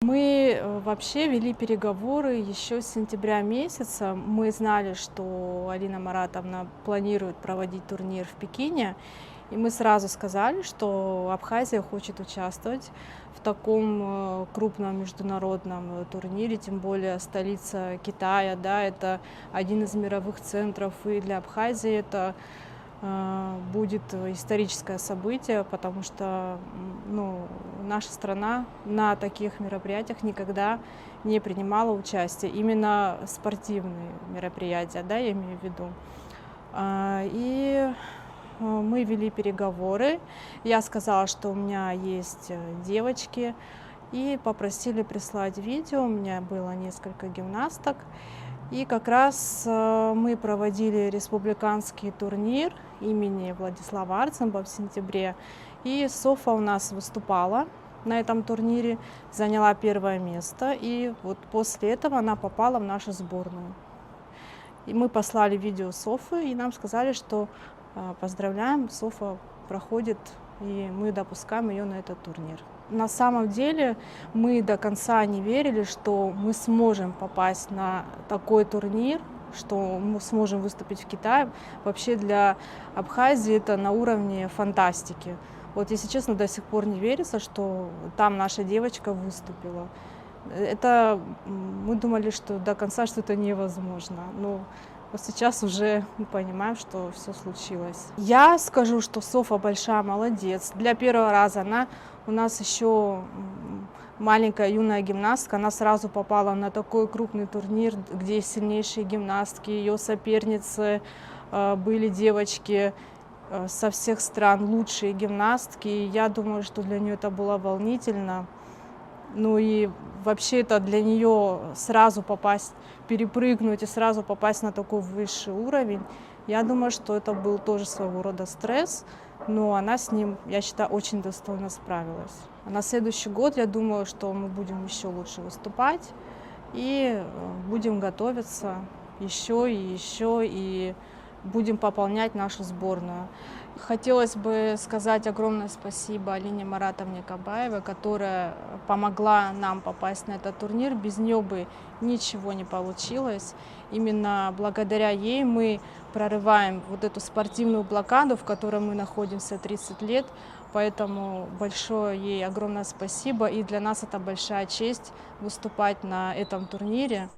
Мы вообще вели переговоры еще с сентября месяца. Мы знали, что Алина Маратовна планирует проводить турнир в Пекине, и мы сразу сказали, что Абхазия хочет участвовать в таком крупном международном турнире, тем более столица Китая, да, это один из мировых центров, и для Абхазии это будет историческое событие, потому что наша страна на таких мероприятиях никогда не принимала участие, именно спортивные мероприятия, да, я имею в виду. И мы вели переговоры, я сказала, что у меня есть девочки, и попросили прислать видео, у меня было несколько гимнасток. И как раз мы проводили республиканский турнир имени Владислава Арцемба в сентябре. И Софа у нас выступала на этом турнире, заняла первое место. И вот после этого она попала в нашу сборную. И мы послали видео Софы, и нам сказали, что поздравляем, Софа проходит, и мы допускаем ее на этот турнир. На самом деле мы до конца не верили, что мы сможем попасть на такой турнир, что мы сможем выступить в Китае. Вообще для Абхазии это на уровне фантастики. Вот, если честно, до сих пор не верится, что там наша девочка выступила. Это мы думали, что до конца что-то невозможно. Но вот сейчас уже мы понимаем, что все случилось. Я скажу, что Софа большая молодец. Для первого раза она у нас еще маленькая юная гимнастка, она сразу попала на такой крупный турнир, где есть сильнейшие гимнастки. Ее соперницы были девочки со всех стран, лучшие гимнастки. И я думаю, что для нее это было волнительно. Ну и вообще это для нее сразу попасть, перепрыгнуть и сразу попасть на такой высший уровень. Я думаю, что это был тоже своего рода стресс, но она с ним, я считаю, очень достойно справилась. А на следующий год, я думаю, что мы будем еще лучше выступать и будем готовиться еще и будем пополнять нашу сборную. Хотелось бы сказать огромное спасибо Алине Маратовне Кабаевой, которая помогла нам попасть на этот турнир. Без нее бы ничего не получилось. Именно благодаря ей мы прорываем вот эту спортивную блокаду, в которой мы находимся 30 лет. Поэтому большое ей огромное спасибо. И для нас это большая честь выступать на этом турнире.